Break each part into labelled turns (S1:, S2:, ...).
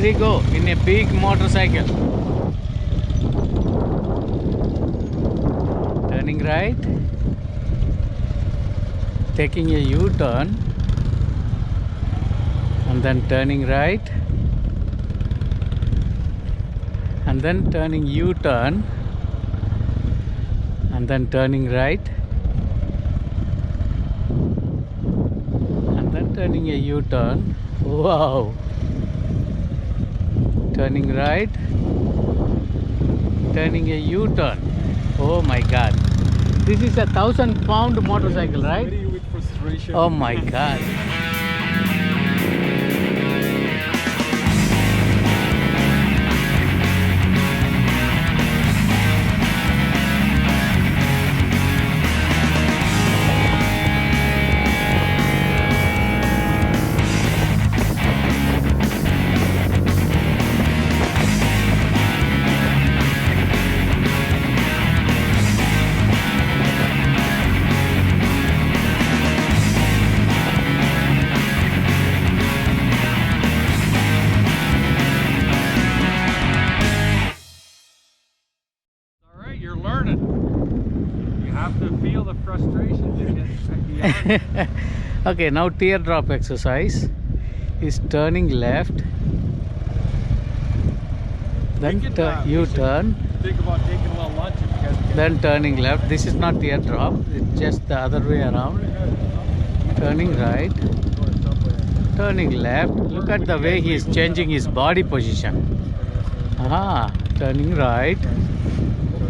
S1: he go in a big motorcycle. Turning right, taking a U-turn, and then turning right, and then turning U-turn, and then turning right, and then turning a U-turn. Wow! Turning right, turning a U-turn. Oh my God! This is a 1,000-pound motorcycle, right?
S2: With frustration.
S1: Oh my God!
S2: You're learning. You have to feel the frustration to get beyond.
S1: Okay, now teardrop exercise is turning left, then U-turn,
S2: Think about taking a little lunch if you guys get
S1: then turning left. This is not teardrop, it's just the other way around. Turning right, turning left. Look at the way he is changing his body position. Ah, turning right.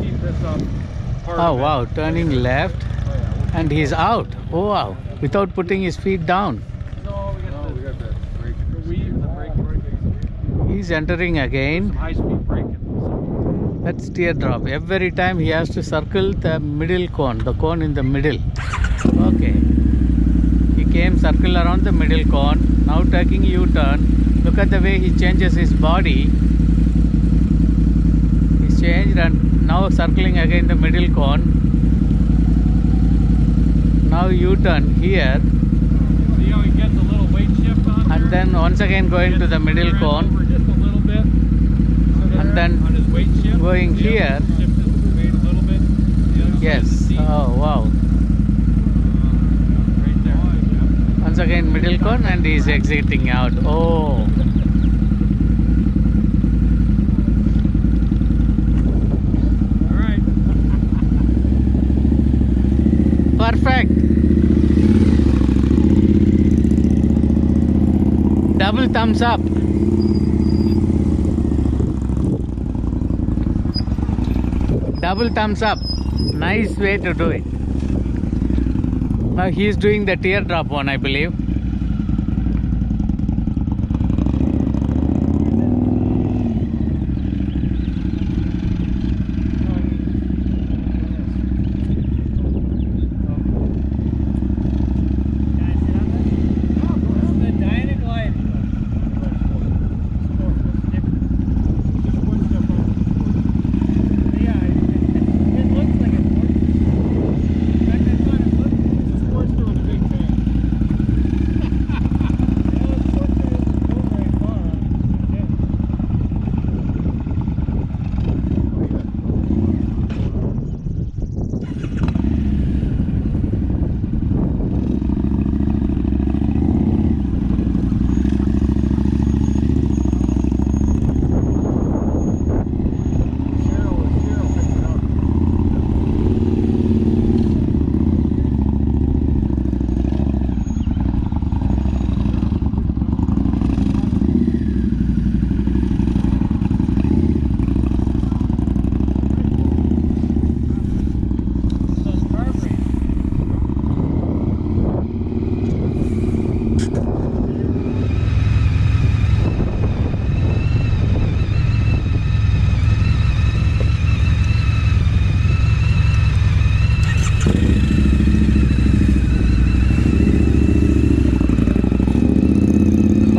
S2: keep this up.
S1: Oh wow, turning left, and he's out. Oh wow, without putting his feet down.
S2: No, we got the brake. The weave, the brake.
S1: He's entering again.
S2: High speed braking.
S1: That's teardrop. Every time he has to circle the middle cone, the cone in the middle. Okay. He came circle around the middle cone. Now taking U-turn. Look at the way he changes his body. He's changed and now circling again the middle cone. Now U-turn here.
S2: See how he gets a little weight shift on
S1: And then once again going to the middle cone.
S2: Over just a little bit.
S1: And then
S2: on his weight shift.
S1: going here.
S2: Shift his weight a little bit. The other side of the
S1: Yes.
S2: seat.
S1: Oh wow.
S2: Right there.
S1: Once again middle cone and he is exiting out. Oh.
S2: All right.
S1: Perfect. Double thumbs up. Double thumbs up. Nice way to do it. Now he is doing the teardrop one, I believe.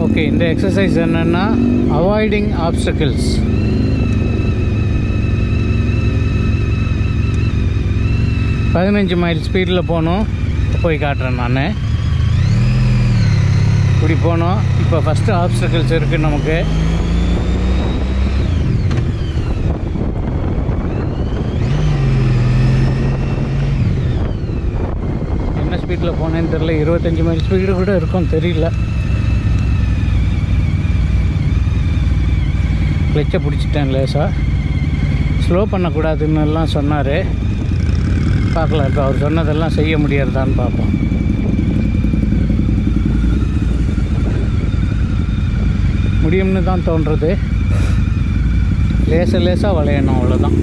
S1: Okay, இந்த exercise என்னன்னா avoiding obstacles. பதினஞ்சு mile ஸ்பீடில் போகணும். போய் காட்டுறேன் நான். இப்படி போனோம். இப்போ ஃபஸ்ட்டு ஆப்ஸ்டக்கிள்ஸ் இருக்குது நமக்கு. ஸ்பீடில் போனேன்னு தெரியல. 25 மைல் ஸ்பீடு கூட இருக்கும் தெரியல. கிளச்சை பிடிச்சிட்டேன் லேசாக. ஸ்லோ பண்ணக்கூடாதுன்னு எல்லாம் சொன்னார். பார்க்கலாம், இப்போ அவர் சொன்னதெல்லாம் செய்ய முடியாதுதான்னு பார்ப்போம். முடியும்னு தான் தோன்றுறது. லேசாக வளையணும், அவ்வளோதான்.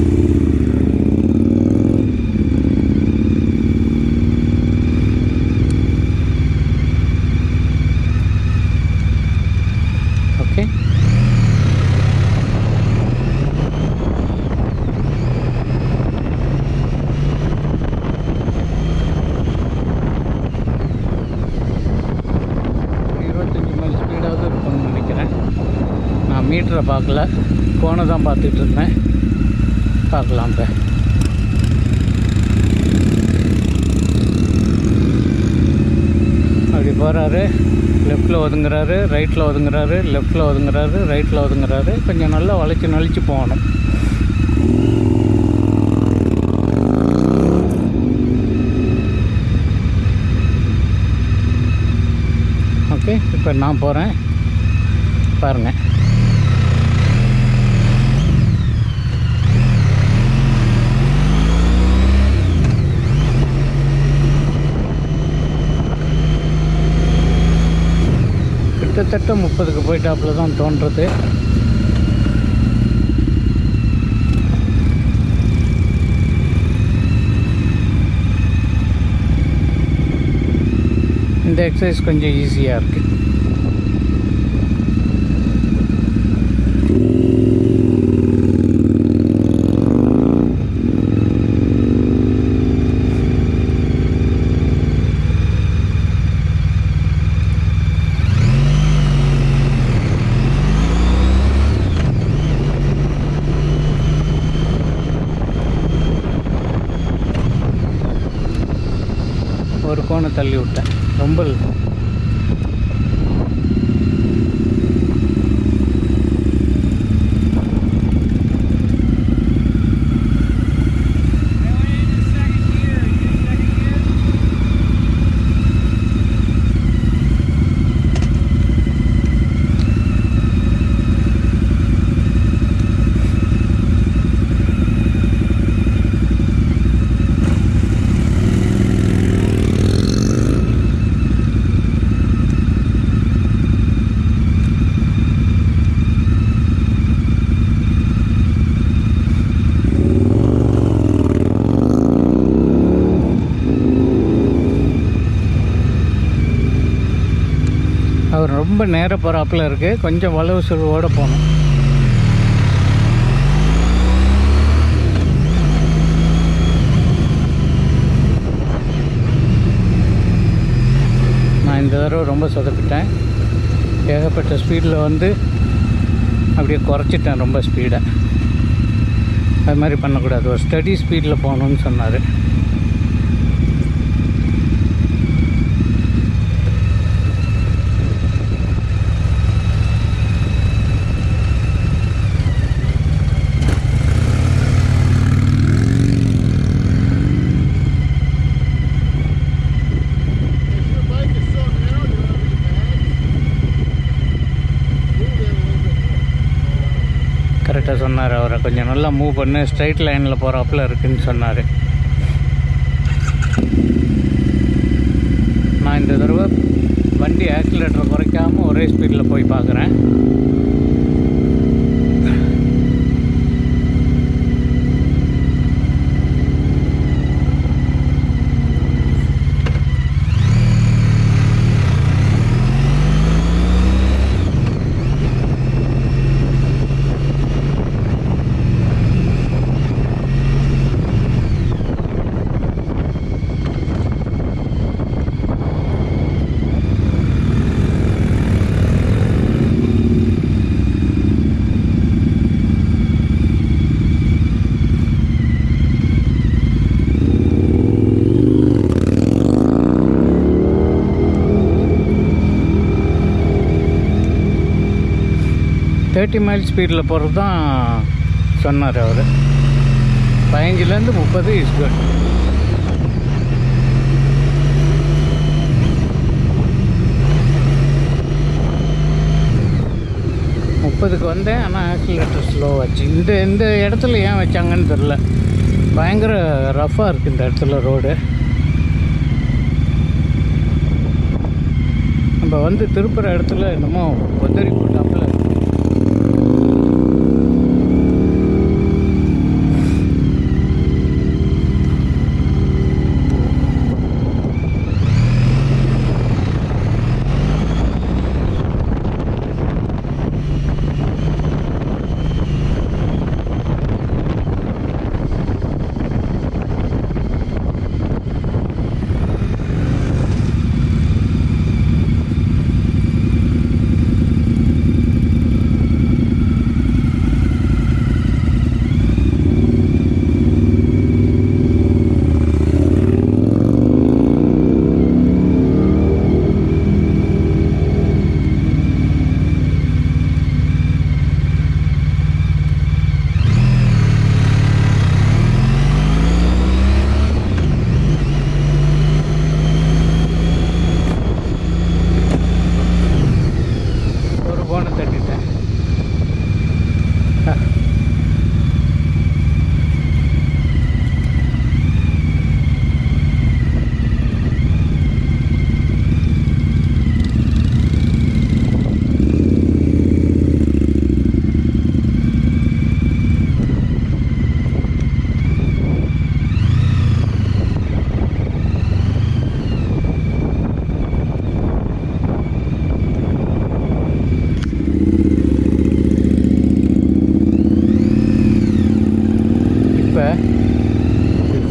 S1: ஓகே, மீட்டரை பார்க்கல, ஃபோனை தான் பார்த்துட்டு இருந்தேன். பார்க்கலாம். இப்போ அப்படி போகிறாரு. லெஃப்டில் ஒதுங்குறாரு, ரைட்டில் ஒதுங்குறாரு, லெஃப்டில் ஒதுங்குறாரு, ரைட்டில் ஒதுங்குறாரு. கொஞ்சம் நல்லா நழிச்சு போகணும். ஓகே, இப்போ நான் போகிறேன், பாருங்கள். கிட்டத்தட்ட 30க்கு போயிட்டாப்புல தான் தோன்றுறது. இந்த எக்ஸசைஸ் கொஞ்சம் ஈஸியாக இருக்குது. ஒரு கோணை தள்ளி விட்டேன், ரொம்ப அவர் ரொம்ப நேர போகிறாப்புல இருக்குது. கொஞ்சம் வளவு சுழுவோடு போகணும். நான் இந்த தடவை ரொம்ப சொதப்பிட்டேன். ஏகப்பட்ட ஸ்பீடில் வந்து அப்படியே குறைச்சிட்டேன் ரொம்ப ஸ்பீடை. அது மாதிரி பண்ணக்கூடாது, ஒரு ஸ்டடி ஸ்பீடில் போகணுன்னு சொன்னார். கரெக்டாக சொன்னார். அவரை கொஞ்சம் நல்லா மூவ் பண்ணு, ஸ்ட்ரைட் லைனில் போகிறாப்புல இருக்குன்னு சொன்னார். நான் இந்த தடவை வண்டி ஆக்சிலேட்டரை குறைக்காமல் ஒரே ஸ்பீடில் போய் பார்க்குறேன். தேர்ட்டி மைல் ஸ்பீடில் போகிறது தான் சொன்னார் அவர். 15லேருந்து 30 இஸ் குட். 40க்கு வந்தேன், ஆனால் ஆக்சிலேட்டர் ஸ்லோ ஆச்சு. இந்த இடத்துல ஏன் வச்சாங்கன்னு தெரில. பயங்கர ரஃப்பாக இருக்குது இந்த இடத்துல ரோடு. நம்ம வந்து திருப்புற இடத்துல என்னமோ கொத்தரி போட்டாப்புல.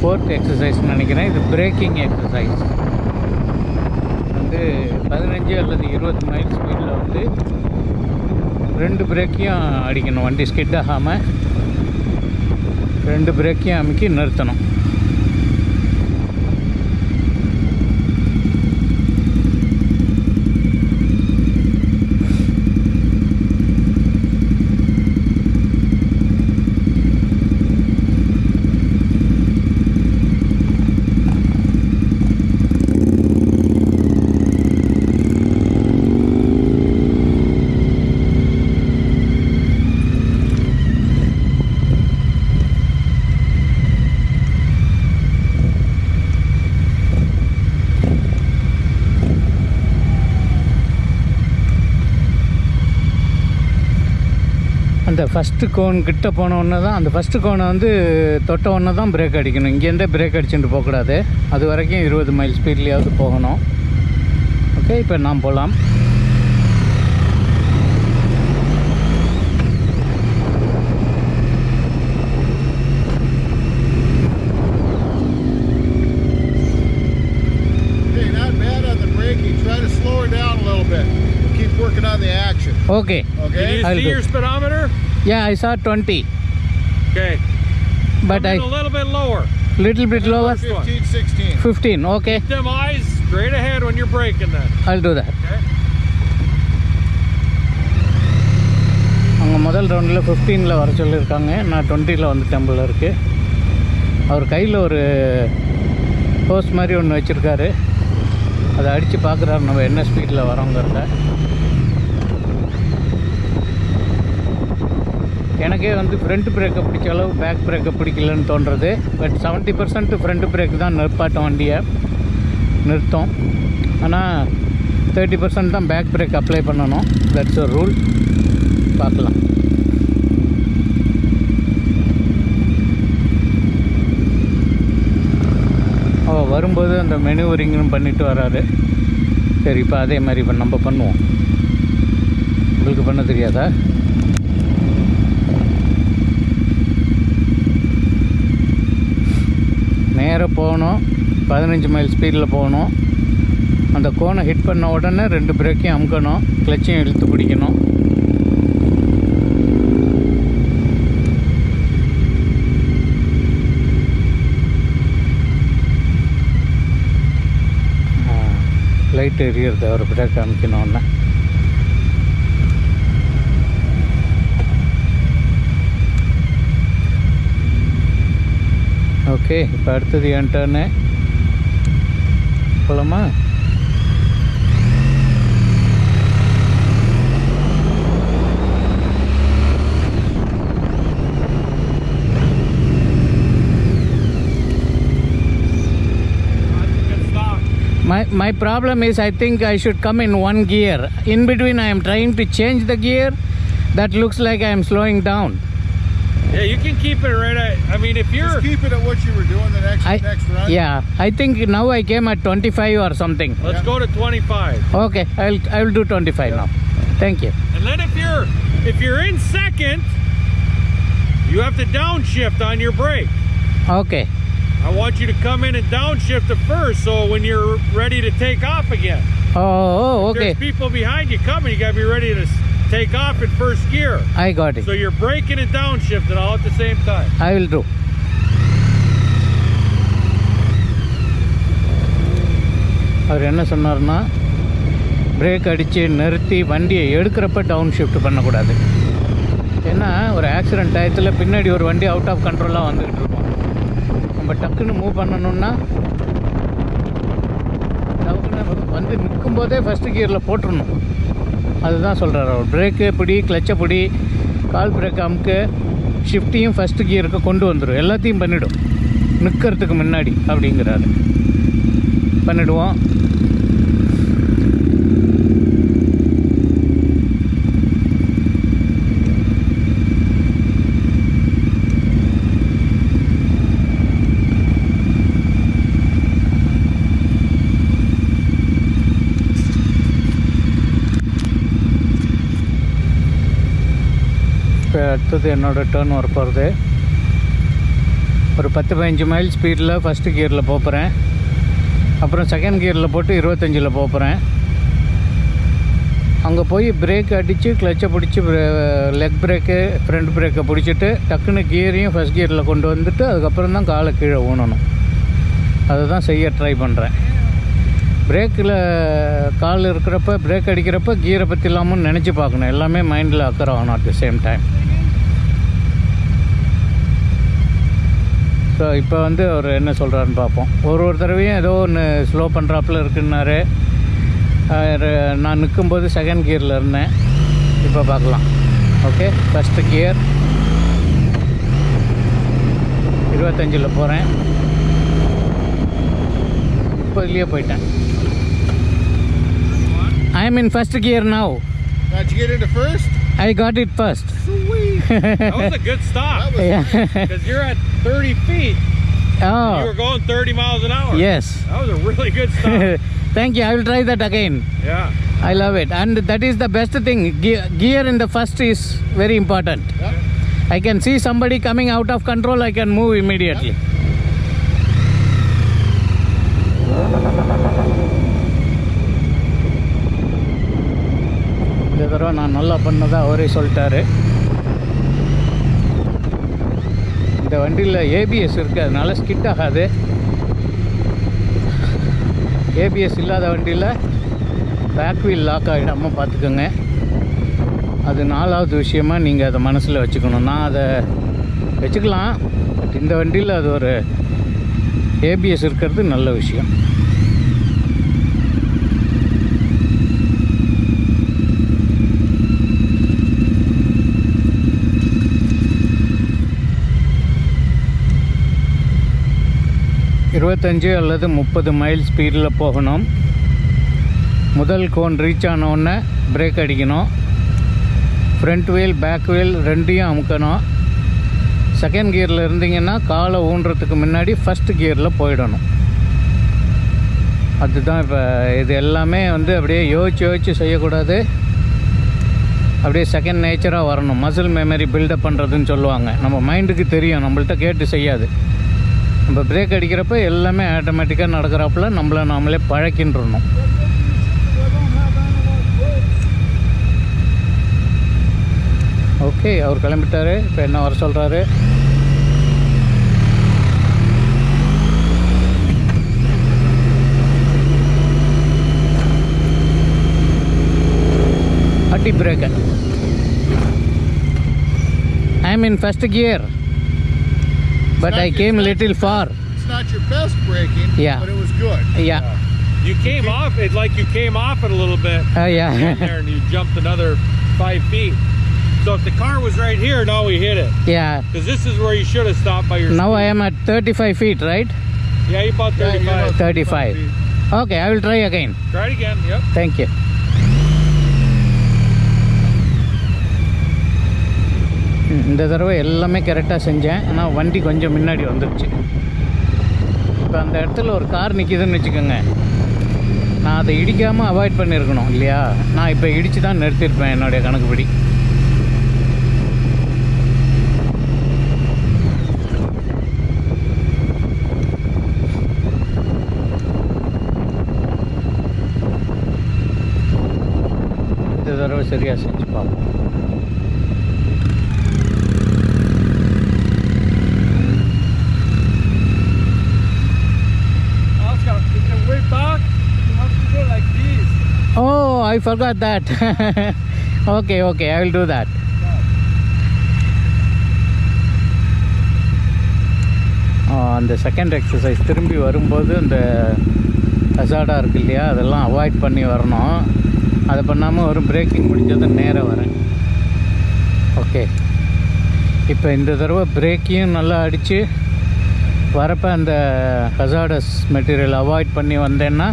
S1: ஃபோர்த் எக்ஸசைஸ் நினைக்கிறேன். இது பிரேக்கிங் எக்ஸசைஸ். வந்து 15 அல்லது 20 மைல் ஸ்பீடில் வந்து 2 பிரேக்கையும் அடிக்கணும். வண்டி ஸ்கிட் ஆகாமல் 2 பிரேக்கையும் அமுக்கி நிறுத்தணும். அந்த ஃபஸ்ட்டு கோன் கிட்ட போன உடனே தான், அந்த ஃபஸ்ட்டு கோனை வந்து தொட்ட உடனே தான் பிரேக் அடிக்கணும். இங்கேருந்தே பிரேக் அடிச்சுட்டு போகக்கூடாது. அது வரைக்கும் 20 மைல் ஸ்பீட்லேயாவது போகணும். ஓகே, இப்போ நாம் போகலாம்.
S3: Working on the action.
S1: Okay.
S3: Okay.
S2: Can you see your speedometer?
S1: Yeah, I saw 20.
S2: Okay.
S1: But
S2: Come in a little bit lower.
S1: Little bit lower.
S3: 15, 16.
S1: 15. Okay.
S2: Keep them eyes straight ahead when you're braking then.
S1: I'll do that.
S2: Okay.
S1: அவங்க முதல் ரவுண்டில் 15ல் வர சொல்லியிருக்காங்க. நான் 20ல் வந்து temple இருக்குது. அவர் கையில் ஒரு ஹோஸ் மாதிரி ஒன்று வச்சுருக்காரு. அதை அடித்து பார்க்குறாரு நம்ம என்ன ஸ்பீடில் வரோங்கிறத. எனக்கே வந்து ஃப்ரண்ட் பிரேக்கை பிடிச்ச அளவு பேக் பிரேக்கை பிடிக்கலன்னு தோன்றுறது. பட் 70% ஃப்ரண்ட் பிரேக் தான் நிற்பாட்டம், வண்டியை நிறுத்தம். ஆனால் 30% தான் பேக் பிரேக் அப்ளை பண்ணணும். தட்ஸ் ஒரு ரூல். பார்க்கலாம். வரும்போது அந்த மெனுவரிங்னு பண்ணிட்டு வராரு. சரி, இப்போ அதே மாதிரி இப்போ நம்ம பண்ணுவோம். உங்களுக்கு பண்ண தெரியாதா? நேராக போகணும், 15 மைல் ஸ்பீடில் போகணும். அந்த கோனை ஹிட் பண்ண உடனே 2 பிரேக்கையும் அமுக்கணும், கிளச்சையும் இழுத்து பிடிக்கணும். லைட் எரியிறது அவர் பிரேக் அமுக்கணும்னா. ஓகே, இப்போ அடுத்தது என் டர்னு. போகலாமா? my problem is I think I should come in one gear. In between I am trying to change the gear. That looks like I am slowing down.
S2: Yeah, you can keep it right at, I mean, if you're...
S3: Just keep it at what you were doing the next run.
S1: Yeah, I think now I came at 25 or something.
S2: Let's go to 25.
S1: Okay, I will do 25 now. Thank you.
S2: And then if you're in second, you have to downshift on your brake.
S1: Okay.
S2: I want you to come in and downshift it first, so when you're ready to take off again.
S1: Oh,
S2: If
S1: okay.
S2: there's people behind you coming, you gotta be ready to take off in first gear.
S1: I got it.
S2: So you're braking and downshifting all at the same time.
S1: I will do. அவர் என்ன சொன்னார்னா break அடித்து நிறுத்தி வண்டியை எடுக்கிறப்ப down shift பண்ணக்கூடாது. ஏன்னா ஒரு accident டயத்தில் பின்னாடி ஒரு வண்டி அவுட் ஆஃப் கண்ட்ரோலாக வந்துக்கிட்டு இருக்கும். நம்ம டக்குன்னு மூவ் பண்ணணுன்னா டக்குன்னு வந்து நிற்கும்போதே ஃபஸ்ட்டு கியரில் போட்டுடணும். அதுதான் சொல்கிறார் அவர். பிரேக்கு பிடி, கிளச்சை பிடி, கால் பிரேக் அமுக்கு, ஷிஃப்ட்டையும் ஃபஸ்ட்டு கியருக்கு கொண்டு வந்துடும். எல்லாத்தையும் பண்ணிவிடும் நிற்கிறதுக்கு முன்னாடி அப்படிங்கிறாரு. பண்ணிவிடுவோம். இப்போ அடுத்தது என்னோடய டேர்ன் வரப்போகிறது. ஒரு 10-15 மைல் ஸ்பீடில் ஃபஸ்ட்டு கியரில் போகிறேன். அப்புறம் செகண்ட் கியரில் போட்டு 25ல் போகிறேன். அங்கே போய் பிரேக் அடித்து கிளச்சை பிடிச்சி லெக் பிரேக்கு ஃப்ரண்ட் பிரேக்கை பிடிச்சிட்டு டக்குன்னு கியரையும் ஃபஸ்ட் கியரில் கொண்டு வந்துட்டு அதுக்கப்புறம் தான் காலை கீழே ஊனணும். அதை தான் செய்ய ட்ரை பண்ணுறேன். பிரேக்கில் கால் இருக்கிறப்ப பிரேக் அடிக்கிறப்ப கியரை பற்றி இல்லாமல் நினச்சி பார்க்கணும். எல்லாமே மைண்டில் அக்கறை ஆகணும் at the same time. So இப்போ வந்து அவர் என்ன சொல்கிறாருன்னு பார்ப்போம். ஒரு தடவையும் ஏதோ ஒன்று ஸ்லோ பண்ணுறாப்புல இருக்குன்னாரு. நான் நிற்கும்போது செகண்ட் கியரில் இருந்தேன். இப்போ பார்க்கலாம். ஓகே, ஃபஸ்ட்டு கியர் 25ல் போகிறேன். இப்போ இதுலேயே போயிட்டேன். I am in first gear now.
S3: Did you get into first?
S1: I got it first.
S3: Sweet.
S2: That was a good stop.
S1: Yeah.
S2: Because you're at 30 feet. You
S1: Oh,
S2: were going 30 miles an hour.
S1: yes.
S2: That was a really good stop.
S1: Thank you. I will try that again.
S2: Yeah.
S1: I love it. And that is the best thing. Gear in the first is very important.
S3: Yep.
S1: I can see somebody coming out of control. I can move immediately. இந்த தடவை நான் நல்லா பண்ணதாக அவரே சொல்லிட்டாரு. இந்த வண்டியில் ABS இருக்குது, அதனால ஸ்கிட் ஆகாது. ஏபிஎஸ் இல்லாத வண்டியில் பேக் வீல் லாக் ஆகிடாமல் பார்த்துக்கோங்க. அது 4வது விஷயமா நீங்கள் அதை மனசில் வச்சுக்கணும். நான் அதை வச்சுக்கலாம், பட் இந்த வண்டியில் அது ஒரு ஏபிஎஸ் இருக்கிறது நல்ல விஷயம். இருபத்தஞ்சு அல்லது 30 மைல் ஸ்பீடில் போகணும். முதல் கோன் ரீச் ஆனவுடனே பிரேக் அடிக்கணும். ஃப்ரண்ட் வீல் பேக் வீல் ரெண்டையும் அமுக்கணும். செகண்ட் கியரில் இருந்தீங்கன்னா காலை ஊன்றதுக்கு முன்னாடி ஃபஸ்ட்டு கியரில் போயிடணும். அதுதான் இப்போ இது எல்லாமே வந்து அப்படியே யோசிச்சு செய்யக்கூடாது. அப்படியே செகண்ட் நேச்சராக வரணும். மசில் மெமரி பில்டப் பண்ணுறதுன்னு சொல்லுவாங்க. நம்ம மைண்டுக்கு தெரியும், நம்மள்ட்ட கேட்டு செய்யாது. நம்ம பிரேக் அடிக்கிறப்ப எல்லாமே ஆட்டோமேட்டிக்காக நடக்கிறப்பல நம்மளை நாமளே பழக்கின்றணும். ஓகே, அவர் கிளம்பிட்டாரு. இப்போ என்ன வர சொல்கிறாரு? அடி breaker. I am in first gear. But I came a little far.
S3: It's not your best braking,
S1: Yeah.
S3: but it was good.
S1: Yeah.
S2: You came off it like you came off it a little bit.
S1: Yeah.
S2: In there and you jumped another 5 feet. So if the car was right here, now we hit it.
S1: Yeah.
S2: Because this is where you should have stopped by your
S1: Now
S2: speed.
S1: I am at 35 feet, right?
S2: Yeah, you're about
S3: Yeah, you're
S2: 35.
S3: about
S1: 35. Okay, I will try again.
S2: Try it again. Yep.
S1: Thank you. இந்த தடவை எல்லாமே கரெக்டாக செஞ்சேன். ஆனால் வண்டி கொஞ்சம் முன்னாடி வந்துடுச்சு. இப்போ அந்த இடத்துல ஒரு கார் நிற்கிதுன்னு வச்சுக்கோங்க. நான் அதை இடிக்காமல் அவாய்ட் பண்ணியிருக்கணும் இல்லையா? நான் இப்போ இடித்து தான் நிறுத்தியிருப்பேன் என்னுடைய கணக்குப்படி. இந்த தடவை சரியாக செஞ்சு பார்ப்போம்.
S2: Way back, you have to go like this.
S1: Oh, I forgot that. Okay, I will do that. அந்த செகண்ட் எக்ஸசைஸ் திரும்பி வரும்போது இந்த ஹசார்டாக இருக்கு இல்லையா, அதெல்லாம் அவாய்ட் பண்ணி வரணும். அதை பண்ணாமல் ஒரு பிரேக்கிங் முடிஞ்சது நேராக வரேன். ஓகே, இப்போ இந்த தடவை பிரேக்கையும் நல்லா அடித்து வரப்போ அந்த ஹசார்டஸ் மெட்டீரியல் அவாய்ட் பண்ணி வந்தேன்னா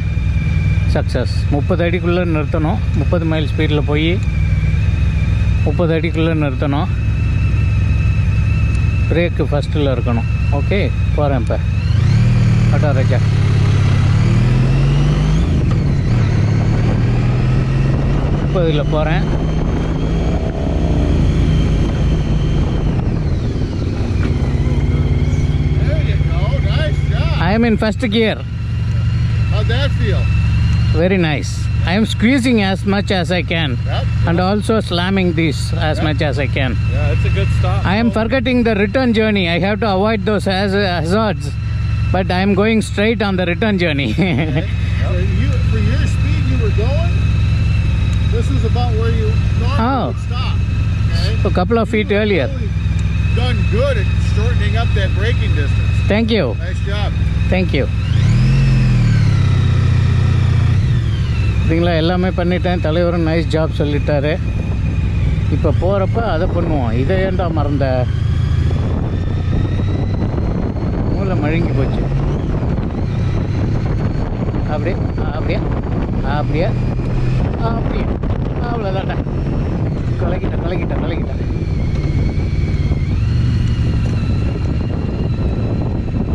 S1: சக்ஸஸ். 30 அடிக்குள்ளே நிறுத்தணும். 30 மைல் ஸ்பீடில் போய் 30 அடிக்குள்ளே நிறுத்தணும். பிரேக்கு ஃபஸ்ட்டில் இருக்கணும். ஓகே, போகிறேன் இப்போ. ஆட்டோ ராஜா. இப்போ இதில் போகிறேன். I am in first gear.
S3: How'd that feel?
S1: Very nice. I am squeezing as much as I can.
S3: Yep.
S1: And also slamming this as much as I can.
S2: Yeah, it's a good stop.
S1: I am forgetting the return journey. I have to avoid those hazards. But I am going straight on the return journey.
S3: Okay. For your speed you were going, this is about where you normally would stop. Okay?
S1: A couple of feet earlier.
S3: You've done good at shortening up that braking distance.
S1: Thank you.
S3: Nice job.
S1: Thank you. இதுங்களா எல்லாமே பண்ணிட்டேன். தலைவரும் nice job சொல்லிட்டாரு. இப்போ போகிறப்ப அதை பண்ணுவோம். இதை ஏன்டா மறந்த? மூளை மழுங்கி போச்சு. அப்படியே அப்படியே அப்படியே அப்படியே அவ்வளோதான்டா. கலக்கிட்டேன்.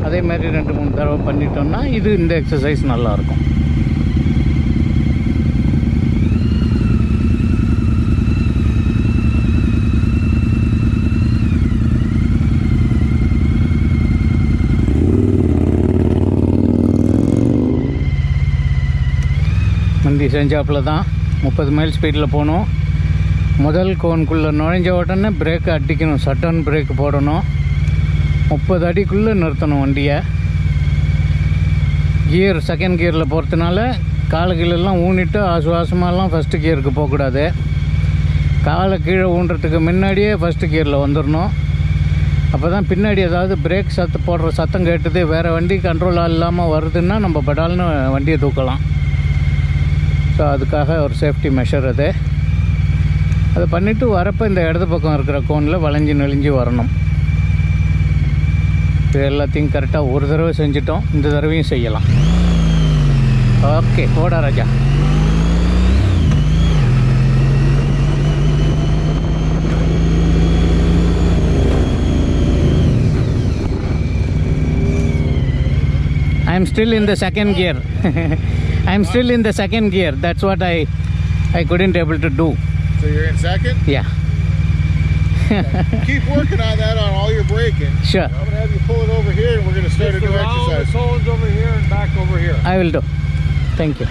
S1: அதே மாதிரி 2-3 தடவை பண்ணிட்டோம்னா இது இந்த எக்ஸசைஸ் நல்லாயிருக்கும். முந்தி செஞ்சாப்பில் தான் 30 மைல் ஸ்பீடில் போகணும். முதல் கோனுக்குள்ளே நுழைஞ்ச உடனே பிரேக்கை அடிக்கணும். சட்டன் பிரேக் போடணும். 30 அடிக்குள்ளே நிறுத்தணும் வண்டியை. கியர் செகண்ட் கியரில் போகிறதுனால காலுக்கீழெல்லாம் ஊனிட்டு ஆசுவாசமாகலாம் ஃபஸ்ட்டு கியருக்கு போகக்கூடாது. காலை கீழே ஊன்றதுக்கு முன்னாடியே ஃபஸ்ட்டு கியரில் வந்துடணும். அப்போ தான் பின்னாடி ஏதாவது பிரேக் போடுற சத்தம் கேட்டுது, வேறு வண்டி கண்ட்ரோலாக இல்லாமல் வருதுன்னா நம்ம படால்னு வண்டியை தூக்கலாம். ஸோ அதுக்காக ஒரு சேஃப்டி மெஷர் அது. அதை பண்ணிவிட்டு வரப்போ இந்த இடது பக்கம் இருக்கிற கோனில் வளைஞ்சி நெளிஞ்சு வரணும். இது எல்லாத்தையும் கரெக்டாக ஒரு தடவை செஞ்சிட்டோம். இந்த தடவையும் செய்யலாம். ஓகே, போடா ராஜா. I am still in the second gear. I am still in the second gear. That's what I couldn't able to do.
S3: So you're in second?
S1: Yeah.
S3: Keep working on that on all your braking.
S1: Sure.
S3: I'm going to have you pull it over here and we're going to start a
S2: Just
S3: new
S2: around
S3: exercise.
S2: the cones over here and back over here.
S1: I will do. Thank you.